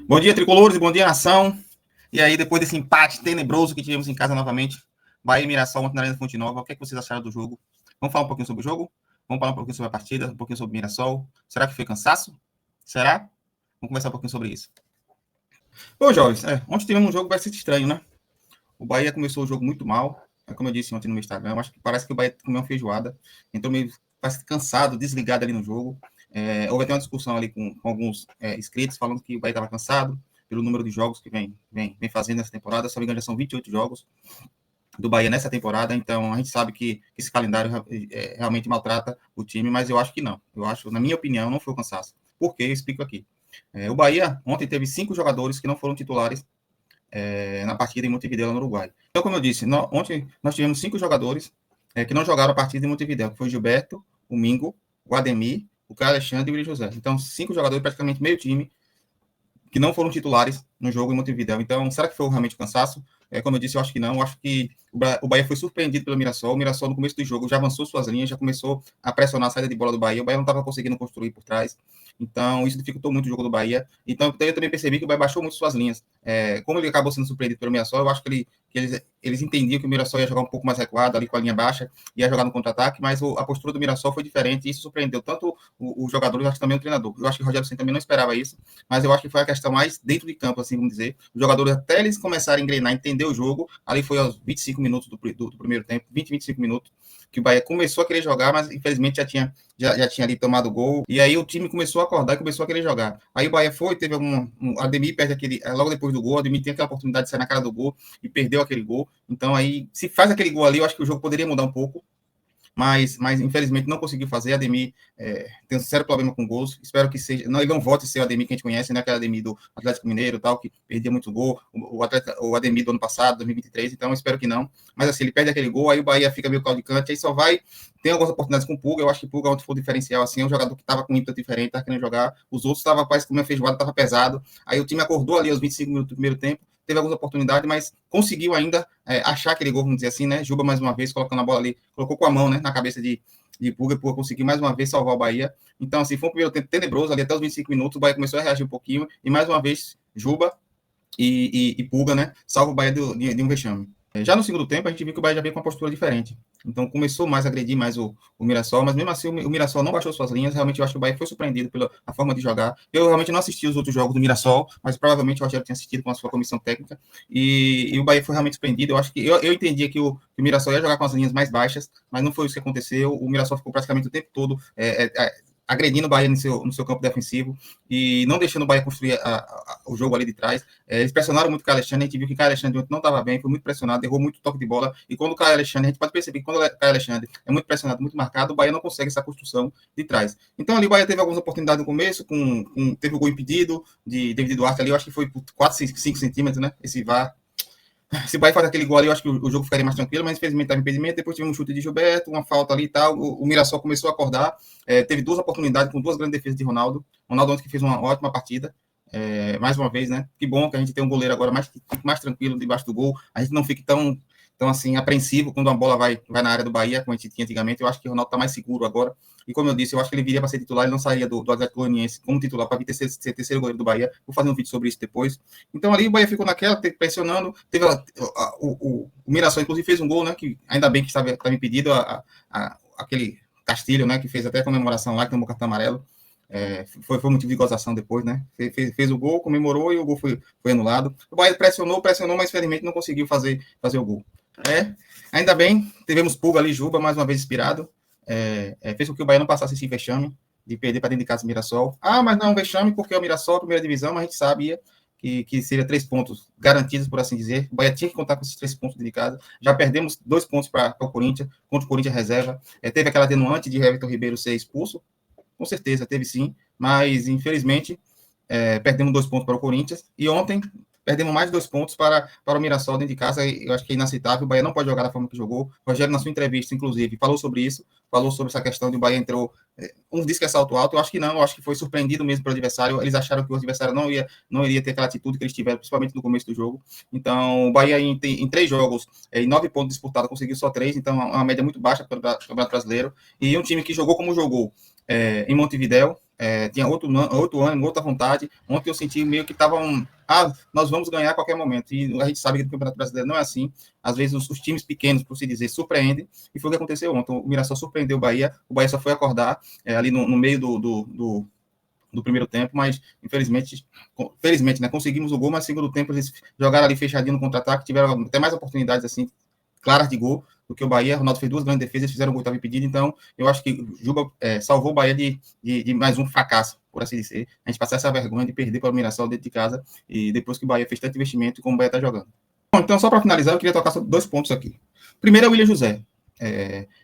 Bom dia, tricolores, e bom dia, nação. E aí, depois desse empate tenebroso que tivemos em casa novamente, Bahia e Mirassol ontem na Arena Fonte Nova, o que é que vocês acharam do jogo? Vamos falar um pouquinho sobre o jogo? Vamos falar um pouquinho sobre a partida, um pouquinho sobre o Mirassol. Será que foi cansaço? Será? Vamos conversar um pouquinho sobre isso. Bom, jovens, ontem tivemos um jogo bastante estranho, né? O Bahia começou o jogo muito mal, como eu disse ontem no meu Instagram, acho que parece que o Bahia comeu uma feijoada, entrou meio parece cansado, desligado ali no jogo. Houve até uma discussão ali com alguns inscritos falando que o Bahia estava cansado pelo número de jogos que vem fazendo nessa temporada. Se não me engano, já são 28 jogos do Bahia nessa temporada, então a gente sabe que esse calendário realmente maltrata o time, mas eu acho que não. Eu acho, na minha opinião, não foi o cansaço. Por quê? Eu explico aqui. O Bahia ontem teve 5 jogadores que não foram titulares na partida em Montevideo, no Uruguai. Então, como eu disse, ontem nós tivemos 5 jogadores que não jogaram a partida em Montevideo, que foi o Gilberto, o Mingo, o Ademir, o Caio Alexandre e o Willi José. Então, 5 jogadores, praticamente meio time, que não foram titulares no jogo em Montevideo. Então, será que foi realmente o cansaço? Como eu disse, eu acho que não. Eu acho que o Bahia foi surpreendido pelo Mirassol. O Mirassol, no começo do jogo, já avançou suas linhas, já começou a pressionar a saída de bola do Bahia. O Bahia não estava conseguindo construir por trás. Então, isso dificultou muito o jogo do Bahia. Então, eu também percebi que o Bahia baixou muito suas linhas. Como ele acabou sendo surpreendido pelo Mirassol, eu acho que eles entendiam que o Mirassol ia jogar um pouco mais recuado, ali com a linha baixa, ia jogar no contra-ataque, mas a postura do Mirassol foi diferente, e isso surpreendeu tanto os jogadores, acho que também o treinador. Eu acho que o Rogério Ceni também não esperava isso, mas eu acho que foi a questão mais dentro de campo, assim, vamos dizer. Os jogadores, até eles começarem a engrenar, entender o jogo, ali foi aos 25 minutos do primeiro tempo, 25 minutos, que o Bahia começou a querer jogar, mas infelizmente já tinha ali tomado gol, e aí o time começou a acordar e começou a querer jogar. Aí o Bahia teve Ademir perde aquele, logo depois do gol, o Ademir tem aquela oportunidade de sair na cara do gol e perdeu aquele gol. Então aí, se faz aquele gol ali, eu acho que o jogo poderia mudar um pouco, mas infelizmente não conseguiu fazer. Ademir tem um sério problema com gols. Espero que seja. Não, ele não volte a ser o Ademir que a gente conhece, né? Aquele Ademir do Atlético Mineiro, tal, que perdia muito gol. O Ademir do ano passado, 2023. Então, espero que não. Mas assim, ele perde aquele gol, aí o Bahia fica meio claudicante, aí só vai. Tem algumas oportunidades com o Pulga. Eu acho que o Pulga ontem foi um diferencial, assim, é um jogador que estava com ímpeto diferente, estava querendo jogar. Os outros estavam quase com uma feijoada, estava pesado. Aí o time acordou ali aos 25 minutos do primeiro tempo, teve algumas oportunidades, mas conseguiu ainda achar aquele gol, vamos dizer assim, né? Juba mais uma vez, colocando a bola ali, colocou com a mão, né, na cabeça de Pulga, e Pulga conseguiu mais uma vez salvar o Bahia. Então, assim, foi um primeiro tempo tenebroso, ali até os 25 minutos, o Bahia começou a reagir um pouquinho, e mais uma vez, Juba e Pulga, né, salva o Bahia de um vexame. Já no segundo tempo, a gente viu que o Bahia já veio com uma postura diferente. Então, começou mais a agredir mais o Mirassol, mas mesmo assim, o Mirassol não baixou suas linhas. Realmente, eu acho que o Bahia foi surpreendido pela forma de jogar. Eu realmente não assisti os outros jogos do Mirassol, mas provavelmente o Rogério tinha assistido com a sua comissão técnica. E o Bahia foi realmente surpreendido. Eu acho que eu entendia que o Mirassol ia jogar com as linhas mais baixas, mas não foi isso que aconteceu. O Mirassol ficou praticamente o tempo todo agredindo o Bahia no seu campo defensivo e não deixando o Bahia construir o jogo ali de trás. Eles pressionaram muito o Caio Alexandre, a gente viu que o Caio Alexandre não estava bem, foi muito pressionado, errou muito toque de bola, e quando o Caio Alexandre, a gente pode perceber que quando o Caio Alexandre é muito pressionado, muito marcado, o Bahia não consegue essa construção de trás. Então ali o Bahia teve algumas oportunidades no começo, teve o gol impedido de David Duarte ali, eu acho que foi por 4, 5 centímetros, né, esse VAR. Se o Bahia faz aquele gol ali, eu acho que o jogo ficaria mais tranquilo, mas infelizmente estava impedimento. Depois tivemos um chute de Gilberto, uma falta ali e tal. O Mirassol começou a acordar, teve 2 oportunidades com 2 grandes defesas de Ronaldo. Ronaldo ontem que fez uma ótima partida, mais uma vez, né? Que bom que a gente tem um goleiro agora mais tranquilo debaixo do gol. A gente não fique tão assim, apreensivo quando a bola vai na área do Bahia, como a gente tinha antigamente. Eu acho que o Ronaldo está mais seguro agora. E como eu disse, eu acho que ele viria para ser titular, ele não sairia do Atlético Goianiense como titular para ser terceiro goleiro do Bahia. Vou fazer um vídeo sobre isso depois. Então ali o Bahia ficou naquela, pressionando. Teve o Mirassol, inclusive, fez um gol, né? Que ainda bem que estava impedido, aquele Castilho, né? Que fez até a comemoração lá, que tomou cartão amarelo. Foi motivo de gozação depois, né? Fez o gol, comemorou e o gol foi anulado. O Bahia pressionou, mas infelizmente não conseguiu fazer o gol. Ainda bem, tivemos Pulga ali, Juba, mais uma vez inspirado. Fez com que o Bahia não passasse esse vexame de perder para dentro de casa do Mirassol. Mas não é um vexame, porque é o Mirassol, primeira divisão, mas a gente sabia que seria 3 pontos garantidos, por assim dizer. O Bahia tinha que contar com esses 3 pontos de casa. Já perdemos 2 pontos para o Corinthians, contra o Corinthians reserva. Teve aquela atenuante de Everton Ribeiro ser expulso, com certeza, teve sim, mas infelizmente perdemos 2 pontos para o Corinthians, e ontem perdemos mais 2 pontos para o Mirassol dentro de casa. Eu acho que é inaceitável, o Bahia não pode jogar da forma que jogou. O Rogério, na sua entrevista, inclusive, falou sobre isso, falou sobre essa questão de o Bahia entrou, uns dizem que é salto alto, eu acho que não, eu acho que foi surpreendido mesmo pelo adversário, eles acharam que o adversário não iria ter aquela atitude que eles tiveram, principalmente no começo do jogo. Então, o Bahia em 3 jogos, em 9 pontos disputados, conseguiu só 3, então é uma média muito baixa para o Campeonato Brasileiro, e um time que jogou como jogou, em Montevideo, tinha outro ânimo, outra vontade. Ontem eu senti meio que estavam, nós vamos ganhar a qualquer momento. E a gente sabe que no Campeonato Brasileiro não é assim. Às vezes os times pequenos, por se dizer, surpreendem. E foi o que aconteceu ontem. O Mirassol surpreendeu o Bahia só foi acordar ali no meio do primeiro tempo, mas felizmente, né, conseguimos o gol, mas no segundo tempo eles jogaram ali fechadinho no contra-ataque, tiveram até mais oportunidades assim, claras de gol do que o Bahia. O Ronaldo fez 2 grandes defesas, fizeram o gol que estava impedido, então eu acho que Juba salvou o Bahia de mais um fracasso, por assim dizer. A gente passar essa vergonha de perder para o Mirassol dentro de casa, e depois que o Bahia fez tanto investimento e como o Bahia está jogando. Bom, então, só para finalizar, eu queria tocar sobre 2 pontos aqui. Primeiro é o William José.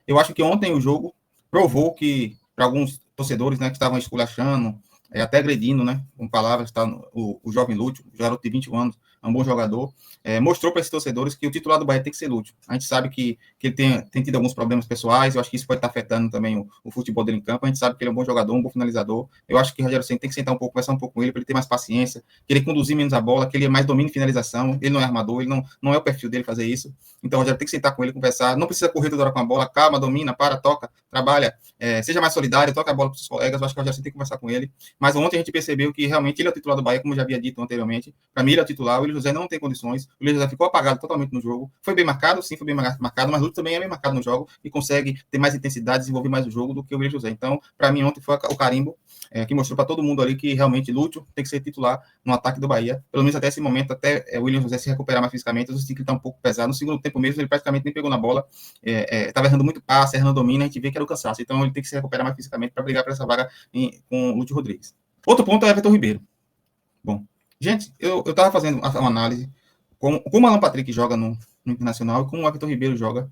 Eu acho que ontem o jogo provou que, para alguns torcedores, né, que estavam esculachando, até agredindo, né, com palavras, tá, o jovem Lúcio, o garoto de 21 anos, é um bom jogador, mostrou para esses torcedores que o titular do Bahia tem que ser Lúcio. A gente sabe que ele tem tido alguns problemas pessoais, eu acho que isso pode estar afetando também o futebol dele em campo. A gente sabe que ele é um bom jogador, um bom finalizador. Eu acho que o Rogério Ceni tem que sentar um pouco, conversar um pouco com ele, para ele ter mais paciência, que ele conduzir menos a bola, que ele é mais domínio e finalização. Ele não é armador, ele não é o perfil dele fazer isso. Então o Rogério tem que sentar com ele, conversar. Não precisa correr toda hora com a bola, calma, domina, toca, trabalha, seja mais solidário, toca a bola para os seus colegas. Eu acho que o Rogério Ceni tem que conversar com ele. Mas ontem a gente percebeu que realmente ele é o titular do Bahia, como eu já havia dito anteriormente. Para mim, ele é o titular. O Willian José não tem condições. O Willian José ficou apagado totalmente no jogo. Foi bem marcado, sim, foi bem marcado, mas o Lúcio também é bem marcado no jogo e consegue ter mais intensidade, desenvolver mais o jogo do que o Willian José. Então, para mim, ontem foi o carimbo que mostrou para todo mundo ali que realmente Lúcio tem que ser titular no ataque do Bahia. Pelo menos até esse momento, até o Willian José se recuperar mais fisicamente. Eu senti que ele está um pouco pesado. No segundo tempo mesmo, ele praticamente nem pegou na bola. Estava errando muito passe, errando domínio. A gente vê que era o cansaço. Então, ele tem que se recuperar mais fisicamente para brigar por essa vaga com o Lúcio Rodrigues. Outro ponto é o Everton Ribeiro. Bom, gente, eu estava fazendo uma análise como o Alan Patrick joga no Internacional e como o Everton Ribeiro joga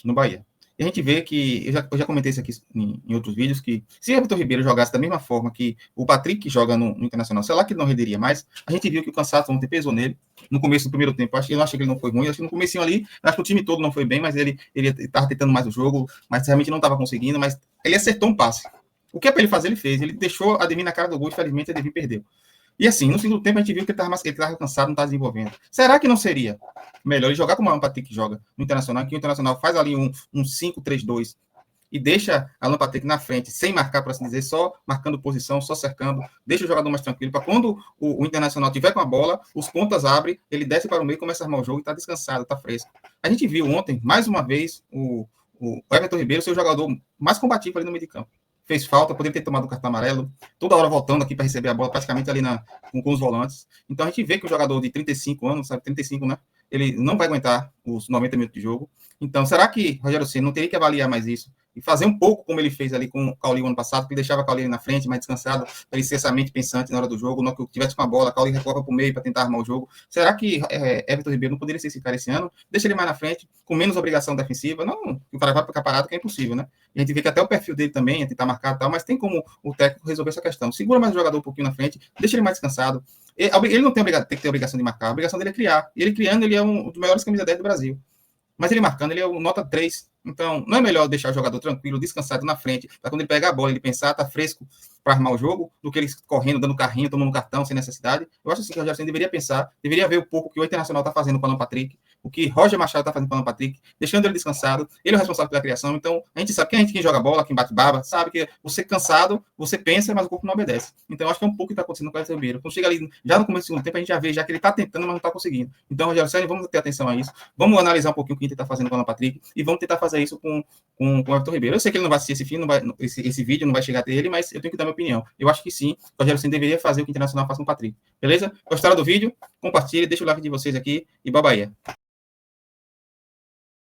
no Bahia. E a gente vê que, eu já comentei isso aqui em outros vídeos, que se o Everton Ribeiro jogasse da mesma forma que o Patrick joga no Internacional, sei lá que ele não renderia mais. A gente viu que o cansaço ontem pesou nele no começo do primeiro tempo. Eu não achei que ele não foi ruim, acho que no comecinho ali, acho que o time todo não foi bem, mas ele estava tentando mais o jogo, mas realmente não estava conseguindo, mas ele acertou um passe. O que é para ele fazer, ele fez. Ele deixou a Ademir na cara do gol, infelizmente a Ademir perdeu. E assim, no segundo tempo a gente viu que ele estava cansado, não estava desenvolvendo. Será que não seria melhor ele jogar como o Alan Patrick joga no Internacional, que o Internacional faz ali um 5-3-2 e deixa Alan Patrick na frente, sem marcar, por assim dizer, só marcando posição, só cercando, deixa o jogador mais tranquilo, para quando o Internacional tiver com a bola, os pontas abrem, ele desce para o meio, começa a armar o jogo e está descansado, está fresco. A gente viu ontem, mais uma vez, o Everton Ribeiro ser o jogador mais combativo ali no meio de campo. Fez falta, poderia ter tomado o cartão amarelo, toda hora voltando aqui para receber a bola, praticamente ali com os volantes. Então a gente vê que o jogador de 35 anos, sabe, 35, né? Ele não vai aguentar os 90 minutos de jogo. Então, será que Rogério Ceni não teria que avaliar mais isso? E fazer um pouco como ele fez ali com o Cauli ano passado, que ele deixava o Cauli na frente, mais descansado, para ele ser essa mente pensante na hora do jogo, na hora que tivesse com a bola, Cauli recuava para o meio para tentar armar o jogo. Será que Everton Ribeiro não poderia ser esse cara esse ano? Deixa ele mais na frente, com menos obrigação defensiva. Não, o cara vai ficar parado, que é impossível, né? E a gente vê que até o perfil dele também é tentar marcar e tal, mas tem como o técnico resolver essa questão. Segura mais o jogador um pouquinho na frente, deixa ele mais descansado. Ele não tem que ter obrigação de marcar, a obrigação dele é criar. E ele criando, ele é um dos melhores camisa 10 do Brasil. Mas ele marcando, ele é o nota 3. Então, não é melhor deixar o jogador tranquilo, descansado na frente, para quando ele pegar a bola, ele pensar, tá fresco para armar o jogo, do que ele correndo, dando carrinho, tomando cartão sem necessidade. Eu acho assim que o Rogério deveria pensar, deveria ver um pouco o que o Internacional está fazendo com o Alan Patrick, o que Roger Machado está fazendo com o Alan Patrick, deixando ele descansado. Ele é o responsável pela criação. Então, a gente sabe quem joga bola, quem bate baba, sabe que você cansado, você pensa, mas o corpo não obedece. Então, eu acho que é um pouco o que está acontecendo com o Everton Ribeiro. Quando chega ali, já no começo do segundo tempo, a gente já vê já que ele está tentando, mas não está conseguindo. Então, Rogério Ceni, vamos ter atenção a isso. Vamos analisar um pouquinho o que ele está fazendo com o Alan Patrick e vamos tentar fazer isso com o Everton Ribeiro. Eu sei que ele não vai assistir esse filme, esse vídeo não vai chegar até ele, mas eu tenho que dar minha opinião. Eu acho que sim, o Rogério Ceni deveria fazer o que o Internacional faz com o Patrick. Beleza? Gostaram do vídeo? Compartilhe, deixa o like de vocês aqui e babaia.